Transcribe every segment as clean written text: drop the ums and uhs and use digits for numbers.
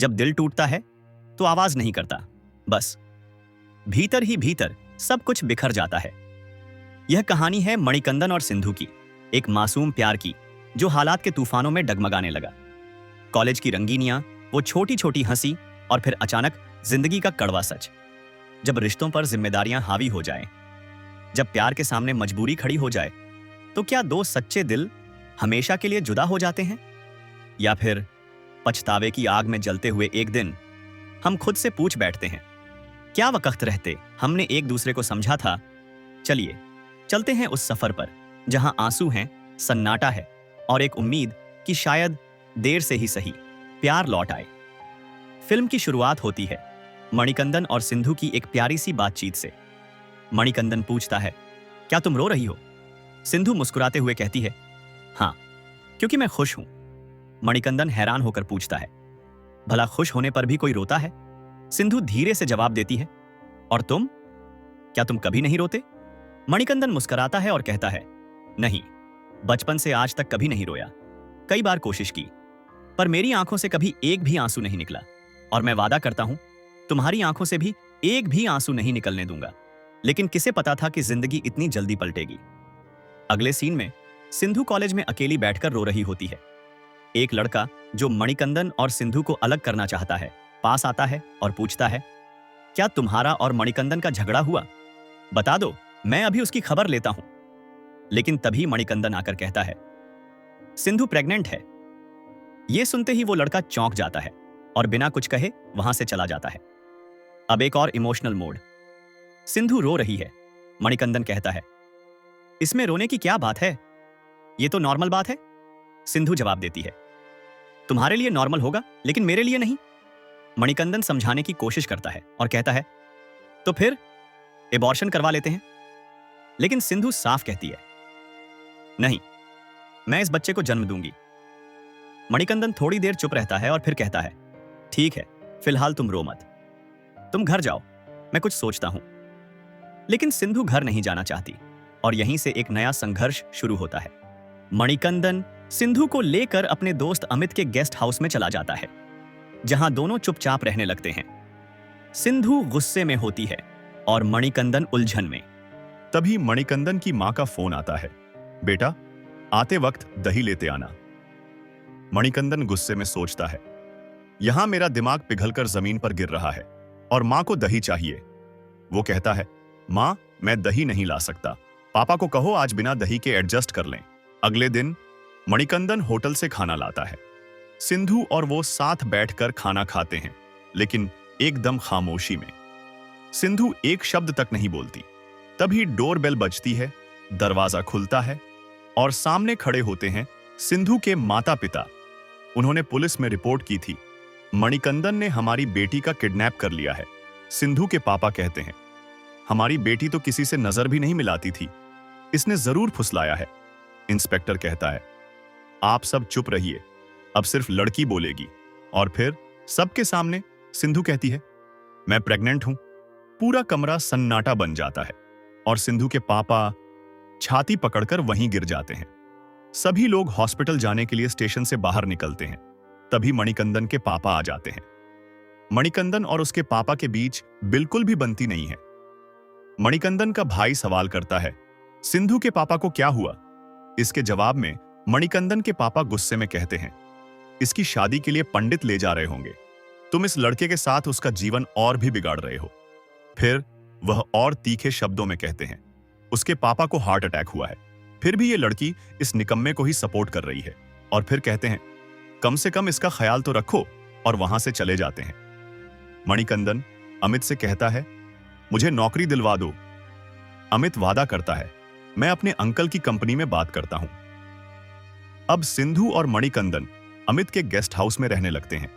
जब दिल टूटता है तो आवाज नहीं करता, बस भीतर ही भीतर सब कुछ बिखर जाता है। यह कहानी है मणिकंदन और सिंधु की, एक मासूम प्यार की जो हालात के तूफानों में डगमगाने लगा। कॉलेज की रंगीनियां, वो छोटी छोटी हंसी और फिर अचानक जिंदगी का कड़वा सच। जब रिश्तों पर जिम्मेदारियां हावी हो जाएं, जब प्यार के सामने मजबूरी खड़ी हो जाए, तो क्या दो सच्चे दिल हमेशा के लिए जुदा हो जाते हैं? या फिर पछतावे की आग में जलते हुए एक दिन हम खुद से पूछ बैठते हैं, क्या वक्त रहते हमने एक दूसरे को समझा था? चलिए चलते हैं उस सफर पर जहां आंसू हैं, सन्नाटा है और एक उम्मीद कि शायद देर से ही सही प्यार लौट आए। फिल्म की शुरुआत होती है मणिकंदन और सिंधु की एक प्यारी सी बातचीत से। मणिकंदन पूछता है, क्या तुम रो रही हो? सिंधु मुस्कुराते हुए कहती है, हाँ, क्योंकि मैं खुश हूं। मणिकंदन हैरान होकर पूछता है, भला खुश होने पर भी कोई रोता है? सिंधु धीरे से जवाब देती है, और तुम, क्या तुम कभी नहीं रोते? मणिकंदन मुस्कुराता है और कहता है, नहीं, बचपन से आज तक कभी नहीं रोया। कई बार कोशिश की, पर मेरी आंखों से कभी एक भी आंसू नहीं निकला, और मैं वादा करता हूं तुम्हारी आंखों से भी एक भी आंसू नहीं निकलने दूंगा। लेकिन किसे पता था कि जिंदगी इतनी जल्दी पलटेगी। अगले सीन में सिंधु कॉलेज में अकेली बैठकर रो रही होती है। एक लड़का जो मणिकंदन और सिंधु को अलग करना चाहता है पास आता है और पूछता है, क्या तुम्हारा और मणिकंदन का झगड़ा हुआ? बता दो, मैं अभी उसकी खबर लेता हूं। लेकिन तभी मणिकंदन आकर कहता है, सिंधु प्रेग्नेंट है। यह सुनते ही वो लड़का चौंक जाता है और बिना कुछ कहे वहां से चला जाता है। अब एक और इमोशनल मोड। सिंधु रो रही है। मणिकंदन कहता है, इसमें रोने की क्या बात है? यह तो नॉर्मल बात है। सिंधु जवाब देती है, तुम्हारे लिए नॉर्मल होगा, लेकिन मेरे लिए नहीं। मणिकंदन समझाने की कोशिश करता है और कहता है, तो फिर एबॉर्शन करवा लेते हैं। लेकिन सिंधु साफ कहती है, नहीं, मैं इस बच्चे को जन्म दूंगी। मणिकंदन थोड़ी देर चुप रहता है और फिर कहता है, ठीक है, फिलहाल तुम रो मत, तुम घर जाओ, मैं कुछ सोचता हूं। लेकिन सिंधु घर नहीं जाना चाहती और यहीं से एक नया संघर्ष शुरू होता है। मणिकंदन सिंधु को लेकर अपने दोस्त अमित के गेस्ट हाउस में चला जाता है, जहां दोनों चुपचाप रहने लगते हैं। सिंधु गुस्से में होती है और मणिकंदन उलझन में। तभी मणिकंदन की मां का फोन आता है, बेटा, आते वक्त दही लेते आना। मणिकंदन गुस्से में सोचता है, यहां मेरा दिमाग पिघलकर जमीन पर गिर रहा है और मां को दही चाहिए। वो कहता है, मां, मैं दही नहीं ला सकता, पापा को कहो आज बिना दही के एडजस्ट कर लें। अगले दिन मणिकंदन होटल से खाना लाता है। सिंधु और वो साथ बैठकर खाना खाते हैं, लेकिन एकदम खामोशी में। सिंधु एक शब्द तक नहीं बोलती। तभी डोरबेल बजती है, दरवाजा खुलता है और सामने खड़े होते हैं सिंधु के माता पिता। उन्होंने पुलिस में रिपोर्ट की थी, मणिकंदन ने हमारी बेटी का किडनैप कर लिया है। सिंधु के पापा कहते हैं, हमारी बेटी तो किसी से नजर भी नहीं मिलाती थी, इसने जरूर फुसलाया है। इंस्पेक्टर कहता है, आप सब चुप रहिए, अब सिर्फ लड़की बोलेगी। और फिर सबके सामने सिंधु कहती है, मैं प्रेग्नेंट हूं। पूरा कमरा सन्नाटा बन जाता है और सिंधु के पापा छाती पकड़कर वहीं गिर जाते हैं। सभी लोग हॉस्पिटल जाने के लिए स्टेशन से बाहर निकलते हैं। तभी मणिकंदन के पापा आ जाते हैं। मणिकंदन और उसके पापा के बीच बिल्कुल भी बनती नहीं है। मणिकंदन का भाई सवाल करता है, सिंधु के पापा को क्या हुआ? इसके जवाब में मणिकंदन के पापा गुस्से में कहते हैं, इसकी शादी के लिए पंडित ले जा रहे होंगे, तुम इस लड़के के साथ उसका जीवन और भी बिगाड़ रहे हो। फिर वह और तीखे शब्दों में कहते हैं, उसके पापा को हार्ट अटैक हुआ है, फिर भी ये लड़की इस निकम्मे को ही सपोर्ट कर रही है। और फिर कहते हैं, कम से कम इसका ख्याल तो रखो, और वहां से चले जाते हैं। मणिकंदन अमित से कहता है, मुझे नौकरी दिलवा दो। अमित वादा करता है, मैं अपने अंकल की कंपनी में बात करता हूं। अब सिंधु और मणिकंदन अमित के गेस्ट हाउस में रहने लगते हैं,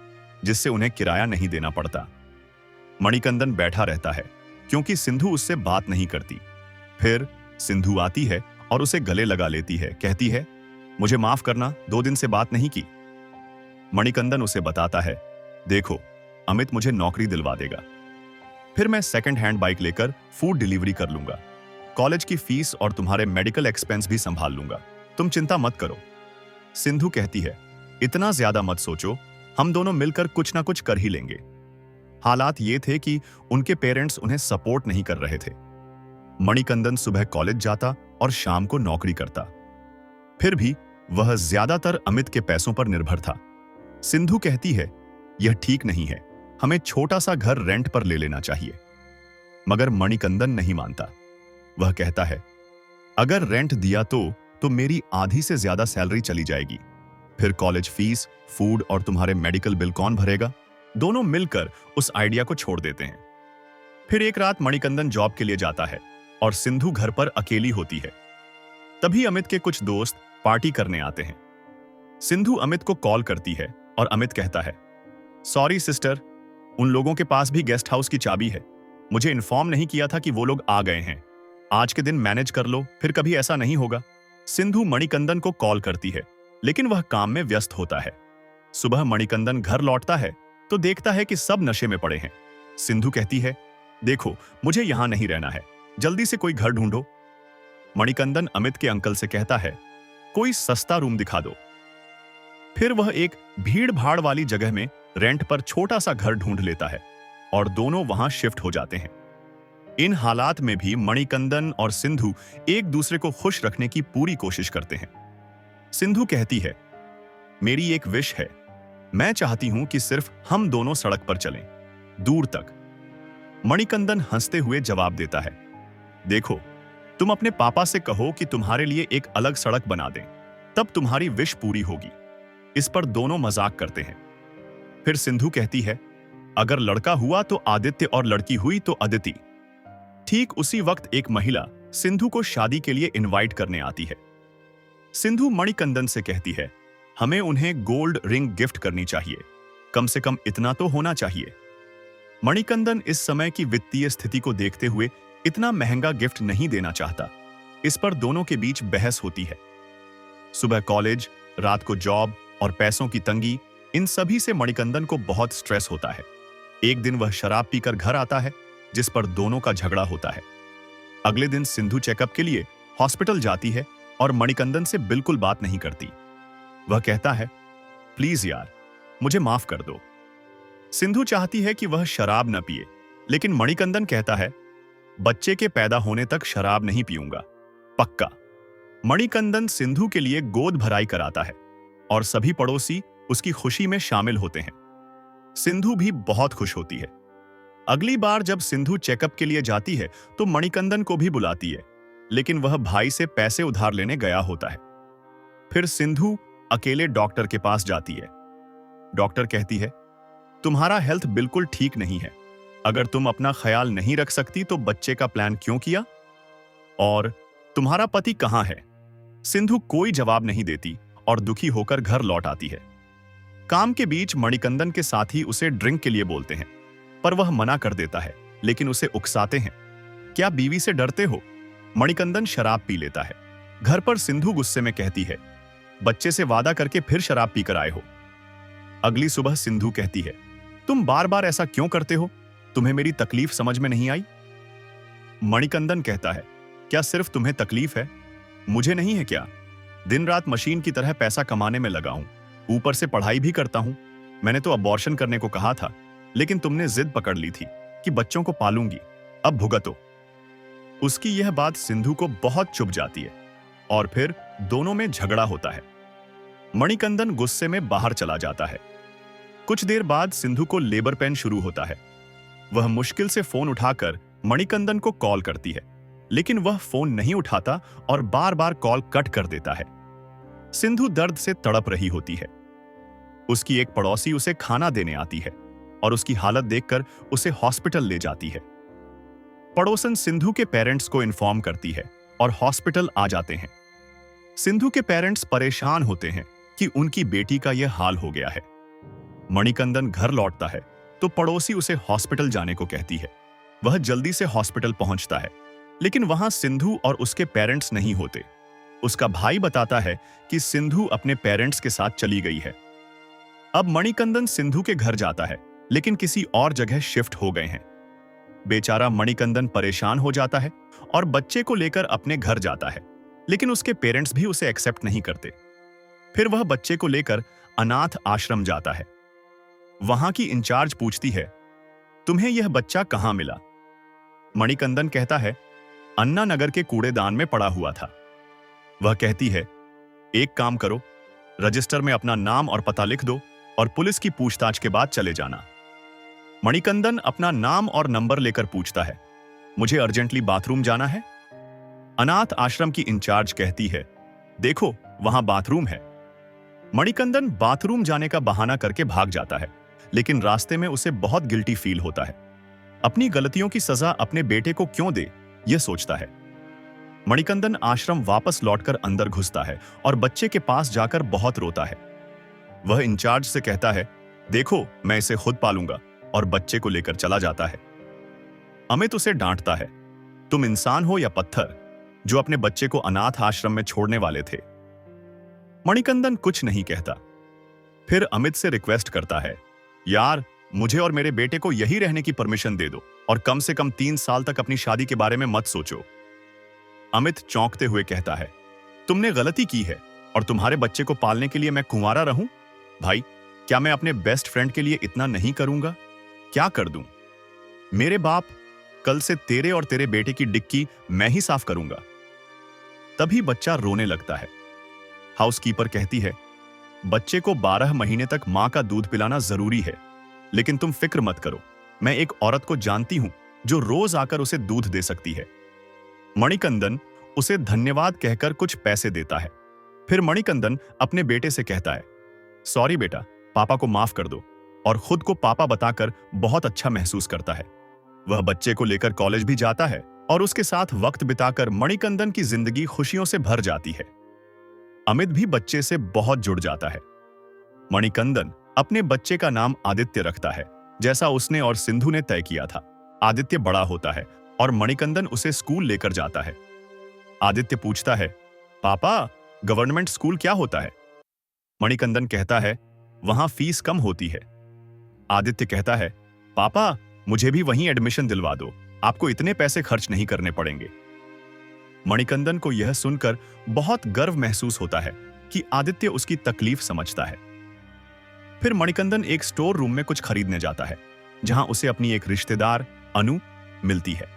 जिससे उन्हें किराया नहीं देना पड़ता। मणिकंदन बैठा रहता है क्योंकि सिंधु उससे बात नहीं करती। फिर सिंधु आती है और उसे गले लगा लेती है, कहती है, मुझे माफ करना, 2 दिन से बात नहीं की। मणिकंदन उसे बताता है, देखो, अमित मुझे नौकरी दिलवा देगा, फिर मैं सेकंड हैंड बाइक लेकर फूड डिलीवरी कर लूंगा, कॉलेज की फीस और तुम्हारे मेडिकल एक्सपेंस भी संभाल लूंगा, तुम चिंता मत करो। सिंधु कहती है, इतना ज्यादा मत सोचो, हम दोनों मिलकर कुछ ना कुछ कर ही लेंगे। हालात ये थे कि उनके पेरेंट्स उन्हें सपोर्ट नहीं कर रहे थे। मणिकंदन सुबह कॉलेज जाता और शाम को नौकरी करता। फिर भी वह ज्यादातर अमित के पैसों पर निर्भर था। सिंधु कहती है, यह ठीक नहीं है, हमें छोटा सा घर रेंट पर ले लेना चाहिए। मगर मणिकंदन नहीं मानता। वह कहता है, अगर रेंट दिया तो मेरी आधी से ज्यादा सैलरी चली जाएगी। फिर कॉलेज फीस, फूड और तुम्हारे मेडिकल बिल कौन भरेगा? दोनों मिलकर उस आइडिया को छोड़ देते हैं। फिर एक रात मणिकंदन जॉब के लिए जाता है और सिंधु घर पर अकेली होती है। तभी अमित के कुछ दोस्त पार्टी करने आते हैं। सिंधु अमित को कॉल करती है और अमित कहता है, सॉरी सिस्टर, उन लोगों के पास भी गेस्ट हाउस की चाबी है। मुझे इन्फॉर्म नहीं किया था कि वो लोग आ गए हैं। आज के दिन मैनेज कर लो, फिर कभी ऐसा नहीं होगा। सिंधु मणिकंदन को कॉल करती है, लेकिन वह काम में व्यस्त होता है। सुबह मणिकंदन घर लौटता है तो देखता है कि सब नशे में पड़े हैं। सिंधु कहती है, देखो, मुझे यहां नहीं रहना है, जल्दी से कोई घर ढूंढो। मणिकंदन अमित के अंकल से कहता है, कोई सस्ता रूम दिखा दो। फिर वह एक भीड़ भाड़ वाली जगह में रेंट पर छोटा सा घर ढूंढ लेता है और दोनों वहां शिफ्ट हो जाते हैं। इन हालात में भी मणिकंदन और सिंधु एक दूसरे को खुश रखने की पूरी कोशिश करते हैं। सिंधु कहती है, मेरी एक विश है, मैं चाहती हूं कि सिर्फ हम दोनों सड़क पर चलें, दूर तक। मणिकंदन हंसते हुए जवाब देता है, देखो, तुम अपने पापा से कहो कि तुम्हारे लिए एक अलग सड़क बना दें, तब तुम्हारी विश पूरी होगी। इस पर दोनों मजाक करते हैं। फिर सिंधु कहती है, अगर लड़का हुआ तो आदित्य और लड़की हुई तो अदिति। ठीक उसी वक्त एक महिला सिंधु को शादी के लिए इनवाइट करने आती है। सिंधु मणिकंदन से कहती है, हमें उन्हें गोल्ड रिंग गिफ्ट करनी चाहिए, कम से कम इतना तो होना चाहिए। मणिकंदन इस समय की वित्तीय स्थिति को देखते हुए इतना महंगा गिफ्ट नहीं देना चाहता। इस पर दोनों के बीच बहस होती है। सुबह कॉलेज, रात को जॉब और पैसों की तंगी, इन सभी से मणिकंदन को बहुत स्ट्रेस होता है। एक दिन वह शराब पीकर घर आता है, जिस पर दोनों का झगड़ा होता है। अगले दिन सिंधु चेकअप के लिए हॉस्पिटल जाती है और मणिकंदन से बिल्कुल बात नहीं करती। वह कहता है, प्लीज यार, मुझे माफ कर दो। सिंधु चाहती है कि वह शराब न पिए, लेकिन मणिकंदन कहता है, बच्चे के पैदा होने तक शराब नहीं पीऊंगा, पक्का। मणिकंदन सिंधु के लिए गोद भराई कराता है और सभी पड़ोसी उसकी खुशी में शामिल होते हैं। सिंधु भी बहुत खुश होती है। अगली बार जब सिंधु चेकअप के लिए जाती है तो मणिकंदन को भी बुलाती है, लेकिन वह भाई से पैसे उधार लेने गया होता है। फिर सिंधु अकेले डॉक्टर के पास जाती है। डॉक्टर कहती है, तुम्हारा हेल्थ बिल्कुल ठीक नहीं है, अगर तुम अपना ख्याल नहीं रख सकती तो बच्चे का प्लान क्यों किया? और तुम्हारा पति कहां है? सिंधु कोई जवाब नहीं देती और दुखी होकर घर लौट आती है। काम के बीच मणिकंदन के साथी उसे ड्रिंक के लिए बोलते हैं, पर वह मना कर देता है, लेकिन उसे उकसाते हैं। क्या बीवी से डरते हो? मणिकंदन शराब पी लेता है। घर पर सिंधु गुस्से में कहती है, बच्चे से वादा करके फिर शराब पीकर आए हो। अगली सुबह सिंधु कहती है, तुम बार बार ऐसा क्यों करते हो? तुम्हें मेरी तकलीफ समझ में नहीं आई? मणिकंदन कहता है, क्या सिर्फ तुम्हें तकलीफ है, मुझे नहीं है क्या? दिन रात मशीन की तरह पैसा कमाने में लगा हूं, ऊपर से पढ़ाई भी करता हूं। मैंने तो अबॉर्शन करने को कहा था, लेकिन तुमने जिद पकड़ ली थी कि बच्चों को पालूंगी, अब भुगतो। उसकी यह बात सिंधु को बहुत चुभ जाती है और फिर दोनों में झगड़ा होता है। मणिकंदन गुस्से में बाहर चला जाता है। कुछ देर बाद सिंधु को लेबर पेन शुरू होता है। वह मुश्किल से फोन उठाकर मणिकंदन को कॉल करती है, लेकिन वह फोन नहीं उठाता और बार बार कॉल कट कर देता है। सिंधु दर्द से तड़प रही होती है। उसकी एक पड़ोसी उसे खाना देने आती है और उसकी हालत देखकर उसे हॉस्पिटल ले जाती है। पड़ोसन सिंधु के पेरेंट्स को इन्फॉर्म करती है और हॉस्पिटल आ जाते हैं। सिंधु के पेरेंट्स परेशान होते हैं कि उनकी बेटी का यह हाल हो गया है। मणिकंदन घर लौटता है तो पड़ोसी उसे हॉस्पिटल जाने को कहती है। वह जल्दी से हॉस्पिटल पहुंचता है, लेकिन वहां सिंधु और उसके पेरेंट्स नहीं होते। उसका भाई बताता है कि सिंधु अपने पेरेंट्स के साथ चली गई है। अब मणिकंदन सिंधु के घर जाता है, लेकिन किसी और जगह शिफ्ट हो गए हैं। बेचारा मणिकंदन परेशान हो जाता है और बच्चे को लेकर अपने घर जाता है, लेकिन उसके पेरेंट्स भी उसे एक्सेप्ट नहीं करते। फिर वह बच्चे को लेकर अनाथ आश्रम जाता है। वहां की इंचार्ज पूछती है, तुम्हें यह बच्चा कहां मिला? मणिकंदन कहता है, अन्ना नगर के कूड़ेदान में पड़ा हुआ था। वह कहती है, एक काम करो, रजिस्टर में अपना नाम और पता लिख दो और पुलिस की पूछताछ के बाद चले जाना। मणिकंदन अपना नाम और नंबर लेकर पूछता है, मुझे अर्जेंटली बाथरूम जाना है। अनाथ आश्रम की इंचार्ज कहती है, देखो वहां बाथरूम है। मणिकंदन बाथरूम जाने का बहाना करके भाग जाता है, लेकिन रास्ते में उसे बहुत गिल्टी फील होता है। अपनी गलतियों की सजा अपने बेटे को क्यों दे, यह सोचता है। मणिकंदन आश्रम वापस लौटकर अंदर घुसता है और बच्चे के पास जाकर बहुत रोता है। वह इंचार्ज से कहता है, देखो मैं इसे खुद पालूंगा, और बच्चे को लेकर चला जाता है। अमित उसे डांटता है, तुम इंसान हो या पत्थर जो अपने बच्चे को अनाथ आश्रम में छोड़ने वाले थे। मणिकंदन कुछ नहीं कहता। फिर अमित से रिक्वेस्ट करता है, यार मुझे और मेरे बेटे को यही रहने की परमिशन दे दो और कम से कम 3 साल तक अपनी शादी के बारे में मत सोचो। अमित चौंकते हुए कहता है, तुमने गलती की है और तुम्हारे बच्चे को पालने के लिए मैं कुंवारा रहूं? भाई, क्या मैं अपने बेस्ट फ्रेंड के लिए इतना नहीं करूंगा? क्या कर दूं? मेरे बाप, कल से तेरे और तेरे बेटे की डिक्की मैं ही साफ करूंगा। तभी बच्चा रोने लगता है। हाउसकीपर कहती है, बच्चे को 12 महीने तक मां का दूध पिलाना जरूरी है, लेकिन तुम फिक्र मत करो, मैं एक औरत को जानती हूं जो रोज आकर उसे दूध दे सकती है। मणिकंदन उसे धन्यवाद कहकर कुछ पैसे देता है। फिर मणिकंदन अपने बेटे से कहता है, सॉरी बेटा, पापा को माफ कर दो, और खुद को पापा बताकर बहुत अच्छा महसूस करता है। वह बच्चे को लेकर कॉलेज भी जाता है और उसके साथ वक्त बिताकर मणिकंदन की जिंदगी खुशियों से भर जाती है। अमित भी बच्चे से बहुत जुड़ जाता है। मणिकंदन अपने बच्चे का नाम आदित्य रखता है, जैसा उसने और सिंधु ने तय किया था। आदित्य बड़ा होता है और मणिकंदन उसे स्कूल लेकर जाता है। आदित्य पूछता है, पापा, गवर्नमेंट स्कूल क्या होता है? मणिकंदन कहता है, वहां फीस कम होती है। आदित्य कहता है, पापा, मुझे भी वहीं एडमिशन दिलवा दो, आपको इतने पैसे खर्च नहीं करने पड़ेंगे। मणिकंदन को यह सुनकर बहुत गर्व महसूस होता है कि आदित्य उसकी तकलीफ समझता है। फिर मणिकंदन एक स्टोर रूम में कुछ खरीदने जाता है, जहां उसे अपनी एक रिश्तेदार अनु मिलती है।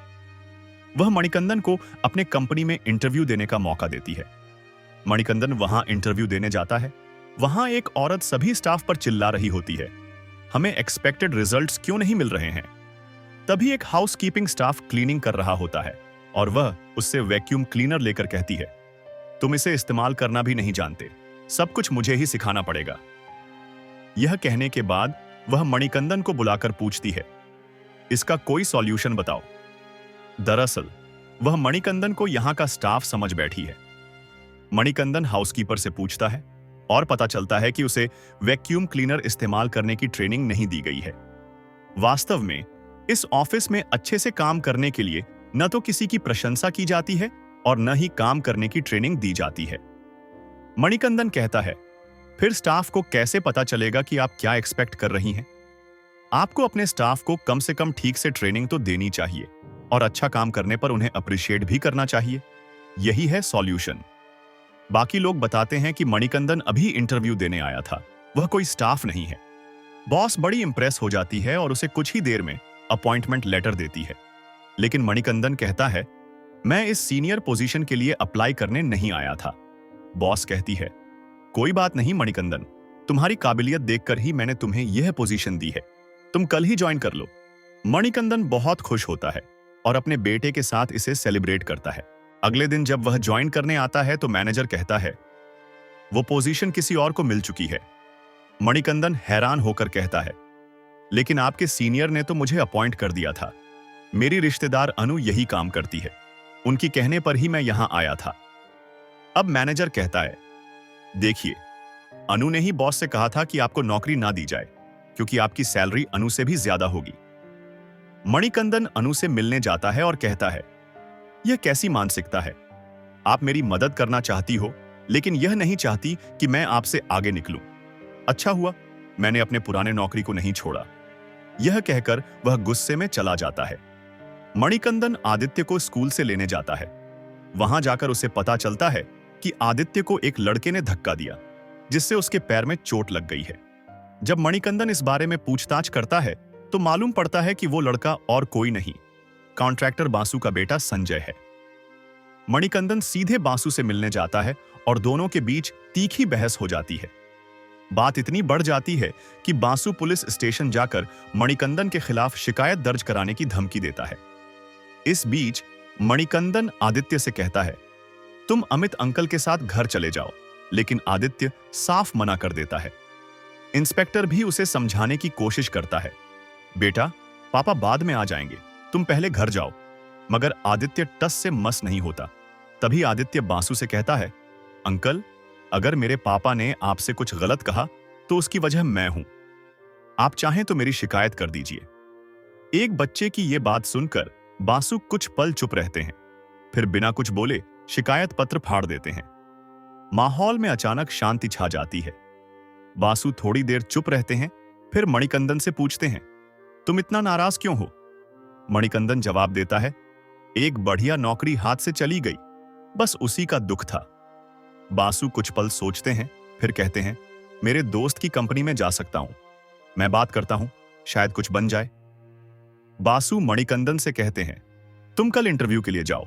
वह मणिकंदन को अपने कंपनी में इंटरव्यू देने का मौका देती है। मणिकंदन वहां इंटरव्यू देने जाता है। वहां एक औरत सभी स्टाफ पर चिल्ला रही होती है, हमें एक्सपेक्टेड रिजल्ट्स क्यों नहीं मिल रहे हैं? तभी एक हाउसकीपिंग स्टाफ क्लीनिंग कर रहा होता है और वह उससे वैक्यूम क्लीनर लेकर कहती है, तुम इसे इस्तेमाल करना भी नहीं जानते, सब कुछ मुझे ही सिखाना पड़ेगा। यह कहने के बाद वह मणिकंदन को बुलाकर पूछती है, इसका कोई सॉल्यूशन बताओ। दरअसल वह मणिकंदन को यहां का स्टाफ समझ बैठी है। मणिकंदन हाउसकीपर से पूछता है और पता चलता है कि उसे वैक्यूम क्लीनर इस्तेमाल करने की ट्रेनिंग नहीं दी गई है। वास्तव में इस ऑफिस में अच्छे से काम करने के लिए न तो किसी की प्रशंसा की जाती है और न ही काम करने की ट्रेनिंग दी जाती है। मणिकंदन कहता है, फिर स्टाफ को कैसे पता चलेगा कि आप क्या एक्सपेक्ट कर रही हैं? आपको अपने स्टाफ को कम से कम ठीक से ट्रेनिंग तो देनी चाहिए और अच्छा काम करने पर उन्हें अप्रिशिएट भी करना चाहिए। यही है सॉल्यूशन। बाकी लोग बताते हैं कि मणिकंदन अभी इंटरव्यू देने आया था, वह कोई स्टाफ नहीं है। बॉस बड़ी इंप्रेस हो जाती है और उसे कुछ ही देर में अपॉइंटमेंट लेटर देती है। लेकिन मणिकंदन कहता है, मैं इस सीनियर पोजीशन के लिए अप्लाई करने नहीं आया था। बॉस कहती है, कोई बात नहीं मणिकंदन, तुम्हारी काबिलियत देखकर ही मैंने तुम्हें यह पोजीशन दी है, तुम कल ही ज्वाइन कर लो। मणिकंदन बहुत खुश होता है और अपने बेटे के साथ इसे सेलिब्रेट करता है। अगले दिन जब वह ज्वाइन करने आता है तो मैनेजर कहता है, वो पोजीशन किसी और को मिल चुकी है। मणिकंदन हैरान होकर कहता है, लेकिन आपके सीनियर ने तो मुझे अपॉइंट कर दिया था। मेरी रिश्तेदार अनु यही काम करती है, उनकी कहने पर ही मैं यहां आया था। अब मैनेजर कहता है, देखिए, अनु ने ही बॉस से कहा था कि आपको नौकरी ना दी जाए क्योंकि आपकी सैलरी अनु से भी ज्यादा होगी। मणिकंदन अनु से मिलने जाता है और कहता है, यह कैसी मानसिकता है? आप मेरी मदद करना चाहती हो लेकिन यह नहीं चाहती कि मैं आपसे आगे निकलूं। अच्छा हुआ मैंने अपने पुराने नौकरी को नहीं छोड़ा। यह कहकर वह गुस्से में चला जाता है। मणिकंदन आदित्य को स्कूल से लेने जाता है। वहां जाकर उसे पता चलता है कि आदित्य को एक लड़के ने धक्का दिया जिससे उसके पैर में चोट लग गई है। जब मणिकंदन इस बारे में पूछताछ करता है तो मालूम पड़ता है कि वो लड़का और कोई नहीं, कॉन्ट्रैक्टर बासु का बेटा संजय है। मणिकंदन सीधे बासु से मिलने जाता है और दोनों के बीच तीखी बहस हो जाती है। बात इतनी बढ़ जाती है कि बासु पुलिस स्टेशन जाकर मणिकंदन के खिलाफ शिकायत दर्ज कराने की धमकी देता है। इस बीच मणिकंदन आदित्य से कहता है, तुम अमित अंकल के साथ घर चले जाओ, लेकिन आदित्य साफ मना कर देता है। इंस्पेक्टर भी उसे समझाने की कोशिश करता है, बेटा पापा बाद में आ जाएंगे, तुम पहले घर जाओ। मगर आदित्य टस से मस नहीं होता। तभी आदित्य बासु से कहता है, अंकल अगर मेरे पापा ने आपसे कुछ गलत कहा तो उसकी वजह मैं हूं। आप चाहें तो मेरी शिकायत कर दीजिए। एक बच्चे की यह बात सुनकर बासु कुछ पल चुप रहते हैं, फिर बिना कुछ बोले शिकायत पत्र फाड़ देते हैं। माहौल में अचानक शांति छा जाती है। बासु थोड़ी देर चुप रहते हैं, फिर मणिकंदन से पूछते हैं, तुम इतना नाराज क्यों हो? मणिकंदन जवाब देता है, एक बढ़िया नौकरी हाथ से चली गई, बस उसी का दुख था। बासु कुछ पल सोचते हैं, फिर कहते हैं, मेरे दोस्त की कंपनी में जा सकता हूं, मैं बात करता हूं, शायद कुछ बन जाए। बासु मणिकंदन से कहते हैं, तुम कल इंटरव्यू के लिए जाओ।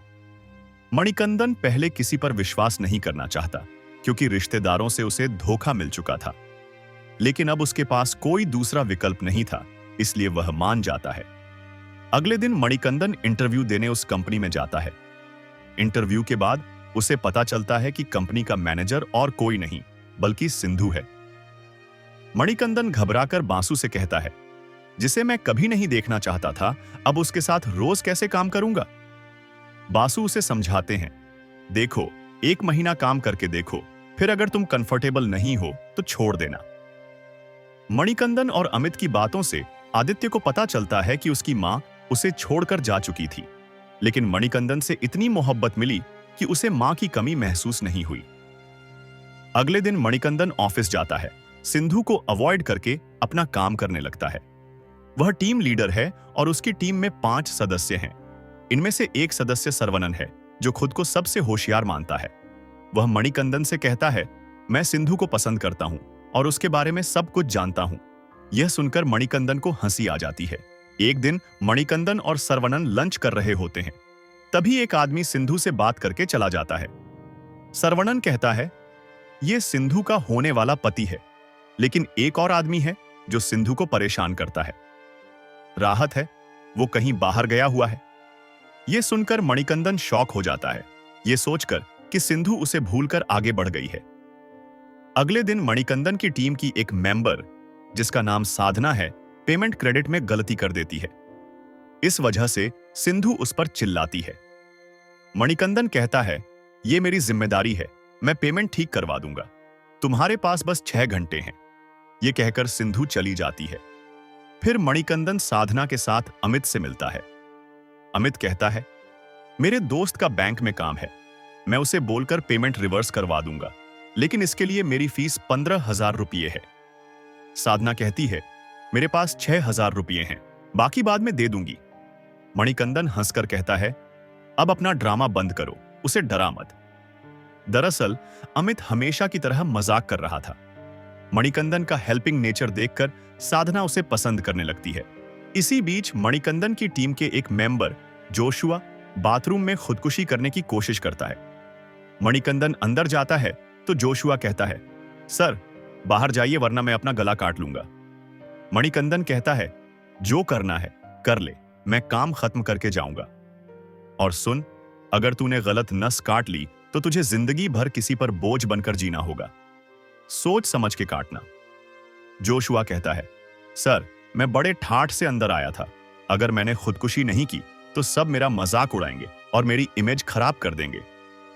मणिकंदन पहले किसी पर विश्वास नहीं करना चाहता, क्योंकि रिश्तेदारों से उसे धोखा मिल चुका था। लेकिन अब उसके पास कोई दूसरा विकल्प नहीं था, इसलिए वह मान जाता है। अगले दिन मणिकंदन इंटरव्यू देने उस कंपनी में जाता है। इंटरव्यू के बाद उसे पता चलता है कि कंपनी का मैनेजर और कोई नहीं बल्कि सिंधु है। मणिकंदन घबराकर बासु से कहता है, जिसे मैं कभी नहीं देखना चाहता था, अब उसके साथ रोज कैसे काम करूंगा? बासु उसे समझाते हैं, देखो 1 महीना काम करके देखो, फिर अगर तुम कंफर्टेबल नहीं हो तो छोड़ देना। मणिकंदन और अमित की बातों से आदित्य को पता चलता है कि उसकी मां उसे छोड़कर जा चुकी थी, लेकिन मणिकंदन से इतनी मोहब्बत मिली कि उसे मां की कमी महसूस नहीं हुई। अगले दिन मणिकंदन ऑफिस जाता है, सिंधु को अवॉइड करके अपना काम करने लगता है। वह टीम लीडर है और उसकी टीम में 5 सदस्य हैं। इनमें से एक सदस्य सरवनन है, जो खुद को सबसे होशियार मानता है। वह मणिकंदन से कहता है, मैं सिंधु को पसंद करता हूं और उसके बारे में सब कुछ जानता हूं। यह सुनकर मणिकंदन को हंसी आ जाती है। एक दिन मणिकंदन और सरवनन लंच कर रहे होते हैं, तभी एक आदमी सिंधु से बात करके चला जाता है। सरवनन कहता है, यह सिंधु का होने वाला पति है, लेकिन एक और आदमी है जो सिंधु को परेशान करता है। राहत है, वो कहीं बाहर गया हुआ है। यह सुनकर मणिकंदन शॉक हो जाता है, यह सोचकर कि सिंधु उसे भूलकर आगे बढ़ गई है। अगले दिन मणिकंदन की टीम की एक मेंबर, जिसका नाम साधना है, पेमेंट क्रेडिट में गलती कर देती है। इस वजह से सिंधु उस पर चिल्लाती है। मणिकंदन कहता है, यह मेरी जिम्मेदारी है, मैं पेमेंट ठीक करवा दूंगा, तुम्हारे पास बस 6 घंटे हैं। यह कहकर सिंधु चली जाती है। फिर मणिकंदन साधना के साथ अमित से मिलता है। अमित कहता है, मेरे दोस्त का बैंक में काम है, मैं उसे बोलकर पेमेंट रिवर्स करवा दूंगा, लेकिन इसके लिए मेरी फीस 15,000 रुपये है। साधना कहती है, मेरे पास 6,000 रुपये हैं, बाकी बाद में दे दूंगी। मणिकंदन हंसकर कहता है, अब अपना ड्रामा बंद करो, उसे डरा मत। दरअसल अमित हमेशा की तरह मजाक कर रहा था। मणिकंदन का हेल्पिंग नेचर देखकर साधना उसे पसंद करने लगती है। इसी बीच मणिकंदन की टीम के एक मेंबर जोशुआ बाथरूम में खुदकुशी करने की कोशिश करता है। मणिकंदन अंदर जाता है तो जोशुआ कहता है, सर बाहर जाइए वरना मैं अपना गला काट लूंगा। मणिकंदन कहता है, जो करना है कर ले, मैं काम खत्म करके जाऊंगा। और सुन, अगर तूने गलत नस काट ली तो तुझे जिंदगी भर किसी पर बोझ बनकर जीना होगा, सोच समझ के काटना। जोशुआ कहता है, सर मैं बड़े ठाठ से अंदर आया था, अगर मैंने खुदकुशी नहीं की तो सब मेरा मजाक उड़ाएंगे और मेरी इमेज खराब कर देंगे,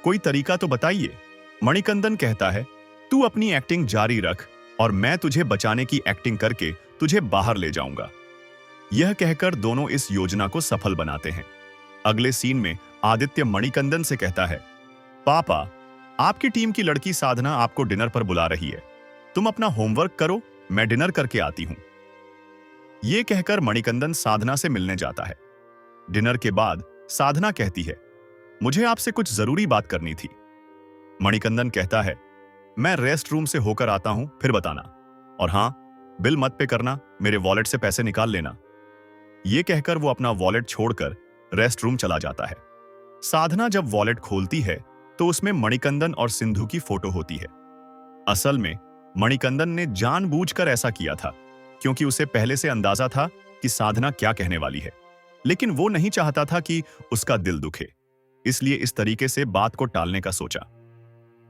कोई तरीका तो बताइए। मणिकंदन कहता है, तू अपनी एक्टिंग जारी रख और मैं तुझे बचाने की एक्टिंग करके तुझे बाहर ले जाऊंगा। यह कहकर दोनों इस योजना को सफल बनाते हैं। अगले सीन में आदित्य मणिकंदन से कहता है, पापा आपकी टीम की लड़की साधना आपको डिनर पर बुला रही है, तुम अपना होमवर्क करो, मैं डिनर करके आती हूं। यह कहकर मणिकंदन साधना से मिलने जाता है। डिनर के बाद साधना कहती है, मुझे आपसे कुछ जरूरी बात करनी थी। मणिकंदन कहता है, मैं रेस्ट रूम से होकर आता हूं, फिर बताना। और हां, बिल मत पे करना, मेरे वॉलेट से पैसे निकाल लेना। ये कहकर वो अपना वॉलेट छोड़कर रेस्ट रूम चला जाता है। साधना जब वॉलेट खोलती है तो उसमें मणिकंदन और सिंधु की फोटो होती है। असल में मणिकंदन ने जानबूझकर ऐसा किया था क्योंकि उसे पहले से अंदाजा था कि साधना क्या कहने वाली है, लेकिन वो नहीं चाहता था कि उसका दिल दुखे, इसलिए इस तरीके से बात को टालने का सोचा।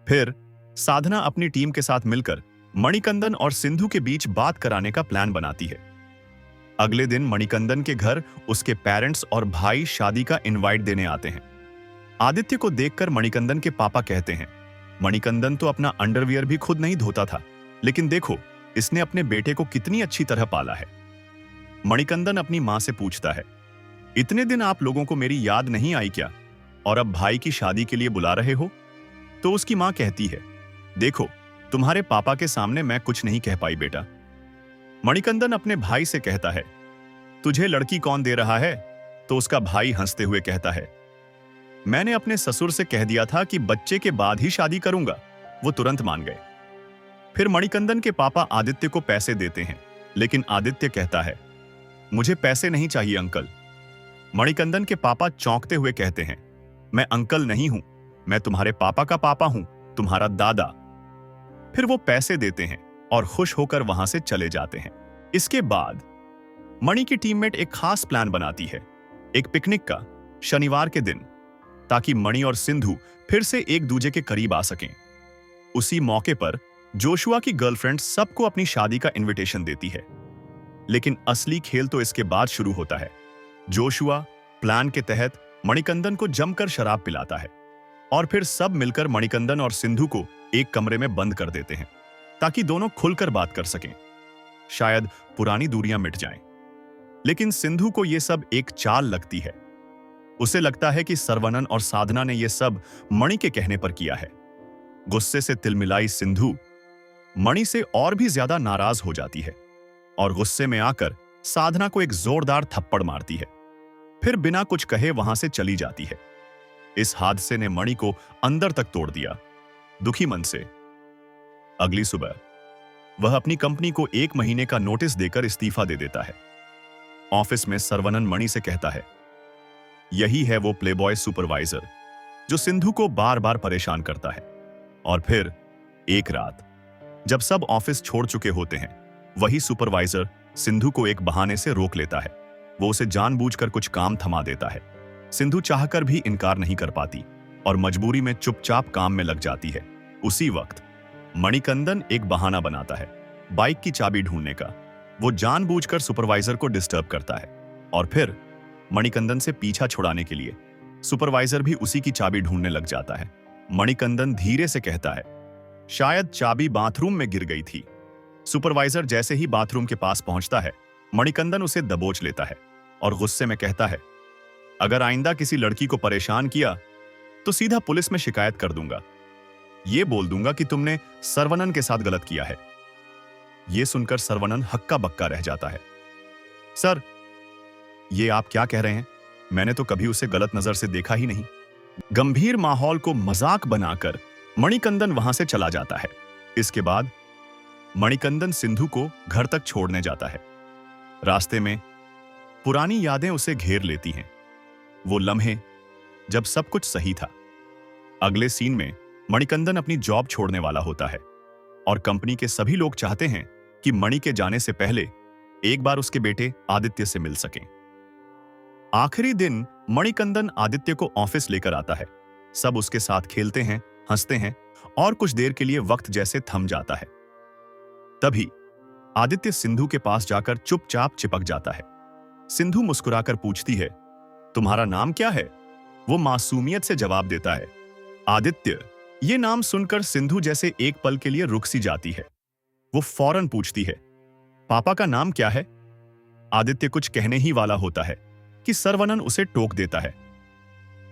फिर साधना अपनी टीम के साथ मिलकर मणिकंदन और सिंधु के बीच बात कराने का प्लान बनाती है। अगले दिन मणिकंदन के घर उसके पेरेंट्स और भाई शादी का इनवाइट देने आते हैं। आदित्य को देखकर मणिकंदन के पापा कहते हैं, मणिकंदन तो अपना अंडरवियर भी खुद नहीं धोता था, लेकिन देखो इसने अपने बेटे को कितनी अच्छी तरह पाला है। मणिकंदन अपनी मां से पूछता है, इतने दिन आप लोगों को मेरी याद नहीं आई क्या, और अब भाई की शादी के लिए बुला रहे हो? तो उसकी मां कहती है, देखो तुम्हारे पापा के सामने मैं कुछ नहीं कह पाई बेटा। मणिकंदन अपने भाई से कहता है, तुझे लड़की कौन दे रहा है? तो उसका भाई हंसते हुए कहता है, मैंने अपने ससुर से कह दिया था कि बच्चे के बाद ही शादी करूंगा। वो तुरंत मान गए। फिर मणिकंदन के पापा आदित्य को पैसे देते हैं, लेकिन आदित्य कहता है, मुझे पैसे नहीं चाहिए अंकल। मणिकंदन के पापा चौंकते हुए कहते हैं, मैं अंकल नहीं हूं, मैं तुम्हारे पापा का पापा हूं, तुम्हारा दादा। फिर वो पैसे देते हैं और खुश होकर वहां से चले जाते हैं। इसके बाद मणि की टीममेट एक खास प्लान बनाती है, एक पिकनिक का, शनिवार के दिन, ताकि मणि और सिंधु फिर से एक दूसरे के करीब आ सकें। उसी मौके पर जोशुआ की गर्लफ्रेंड सबको अपनी शादी का इनविटेशन देती है, लेकिन असली खेल तो इसके बाद शुरू होता है। जोशुआ प्लान के तहत मणिकंदन को जमकर शराब पिलाता है और फिर सब मिलकर मणिकंदन और सिंधु को एक कमरे में बंद कर देते हैं ताकि दोनों खुलकर बात कर सकें, शायद पुरानी दूरियां मिट जाएं। लेकिन सिंधु को यह सब एक चाल लगती है। उसे लगता है कि सरवनन और साधना ने यह सब मणि के कहने पर किया है। गुस्से से तिलमिलाई सिंधु मणि से और भी ज्यादा नाराज हो जाती है और गुस्से में आकर साधना को एक जोरदार थप्पड़ मारती है, फिर बिना कुछ कहे वहां से चली जाती है। इस हादसे ने मणि को अंदर तक तोड़ दिया, दुखी मन से। अगली सुबह वह अपनी कंपनी को 1 महीने का नोटिस देकर इस्तीफा दे देता है। ऑफिस में सरवनन मणि से कहता है, यही है वो प्लेबॉय सुपरवाइजर जो सिंधु को बार बार परेशान करता है। और फिर एक रात जब सब ऑफिस छोड़ चुके होते हैं, वही सुपरवाइजर सिंधु को एक बहाने से रोक लेता है। वो उसे जानबूझकर कुछ काम थमा देता है। सिंधु चाहकर भी इनकार नहीं कर पाती और मजबूरी में चुपचाप काम में लग जाती है। उसी वक्त मणिकंदन एक बहाना बनाता है, बाइक की चाबी ढूंढने का। वो जानबूझकर सुपरवाइजर को डिस्टर्ब करता है और फिर मणिकंदन से पीछा छुड़ाने के लिए सुपरवाइजर भी उसी की चाबी ढूंढने लग जाता है। मणिकंदन धीरे से कहता है, शायद चाबी बाथरूम में गिर गई थी। सुपरवाइजर जैसे ही बाथरूम के पास पहुंचता है, मणिकंदन उसे दबोच लेता है और गुस्से में कहता है, अगर आइंदा किसी लड़की को परेशान किया तो सीधा पुलिस में शिकायत कर दूंगा। ये बोल दूंगा कि तुमने सरवनन के साथ गलत किया है। यह सुनकर सरवनन हक्का बक्का रह जाता है। सर, ये आप क्या कह रहे हैं? मैंने तो कभी उसे गलत नजर से देखा ही नहीं। गंभीर माहौल को मजाक बनाकर मणिकंदन वहां से चला जाता है। इसके बाद मणिकंदन सिंधु को घर तक छोड़ने जाता है। रास्ते में पुरानी यादें उसे घेर लेती हैं, वो लम्हे जब सब कुछ सही था। अगले सीन में मणिकंदन अपनी जॉब छोड़ने वाला होता है और कंपनी के सभी लोग चाहते हैं कि मणि के जाने से पहले एक बार उसके बेटे आदित्य से मिल सकें। आखिरी दिन मणिकंदन आदित्य को ऑफिस लेकर आता है। सब उसके साथ खेलते हैं, हंसते हैं और कुछ देर के लिए वक्त जैसे थम जाता है। तभी आदित्य सिंधु के पास जाकर चुपचाप चिपक जाता है। सिंधु मुस्कुराकर पूछती है, तुम्हारा नाम क्या है? वो मासूमियत से जवाब देता है, आदित्य। ये नाम सुनकर सिंधु जैसे एक पल के लिए रुक सी जाती है। वो फौरन पूछती है, पापा का नाम क्या है? आदित्य कुछ कहने ही वाला होता है कि सरवनन उसे टोक देता है,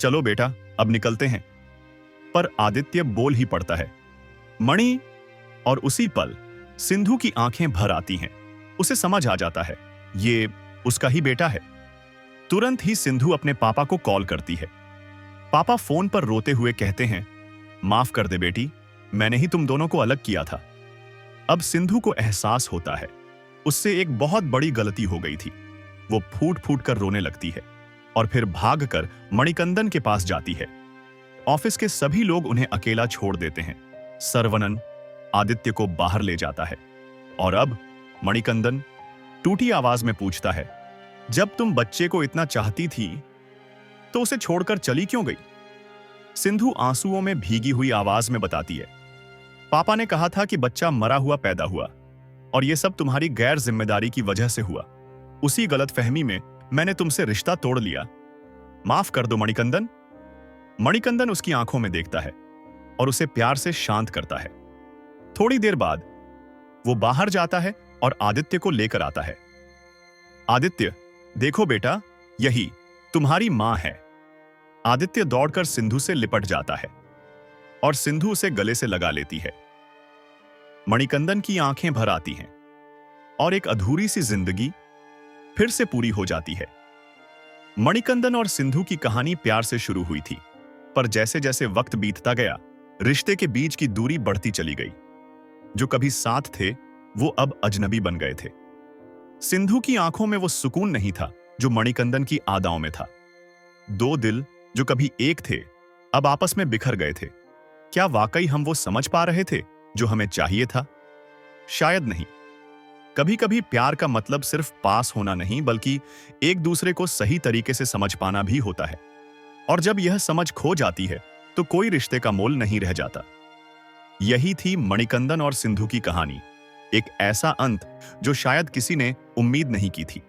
चलो बेटा अब निकलते हैं। पर आदित्य बोल ही पड़ता है, मणि। और उसी पल सिंधु की आंखें भर आती हैं। उसे समझ आ जाता है ये उसका ही बेटा है। तुरंत ही सिंधु अपने पापा को कॉल करती है। पापा फोन पर रोते हुए कहते हैं, माफ कर दे बेटी, मैंने ही तुम दोनों को अलग किया था। अब सिंधु को एहसास होता है उससे एक बहुत बड़ी गलती हो गई थी। वो फूट फूट कर रोने लगती है और फिर भागकर मणिकंदन के पास जाती है। ऑफिस के सभी लोग उन्हें अकेला छोड़ देते हैं। सरवनन आदित्य को बाहर ले जाता है और अब मणिकंदन टूटी आवाज में पूछता है, जब तुम बच्चे को इतना चाहती थी तो उसे छोड़कर चली क्यों गई? सिंधु आंसुओं में भीगी हुई आवाज में बताती है, पापा ने कहा था कि बच्चा मरा हुआ पैदा हुआ और यह सब तुम्हारी गैर जिम्मेदारी की वजह से हुआ। उसी गलतफहमी में मैंने तुमसे रिश्ता तोड़ लिया। माफ कर दो मणिकंदन। मणिकंदन उसकी आंखों में देखता है और उसे प्यार से शांत करता है। थोड़ी देर बाद वो बाहर जाता है और आदित्य को लेकर आता है। आदित्य, देखो बेटा, यही तुम्हारी मां है। आदित्य दौड़कर सिंधु से लिपट जाता है और सिंधु उसे गले से लगा लेती है। मणिकंदन की आंखें भर आती हैं और एक अधूरी सी जिंदगी फिर से पूरी हो जाती है। मणिकंदन और सिंधु की कहानी प्यार से शुरू हुई थी, पर जैसे जैसे वक्त बीतता गया, रिश्ते के बीच की दूरी बढ़ती चली गई। जो कभी साथ थे, वो अब अजनबी बन गए थे। सिंधु की आंखों में वो सुकून नहीं था जो मणिकंदन की आदाओं में था। दो दिल जो कभी एक थे, अब आपस में बिखर गए थे। क्या वाकई हम वो समझ पा रहे थे जो हमें चाहिए था? शायद नहीं। कभी कभी प्यार का मतलब सिर्फ पास होना नहीं, बल्कि एक दूसरे को सही तरीके से समझ पाना भी होता है। और जब यह समझ खो जाती है तो कोई रिश्ते का मोल नहीं रह जाता। यही थी मणिकंदन और सिंधु की कहानी। एक ऐसा अंत जो शायद किसी ने उम्मीद नहीं की थी।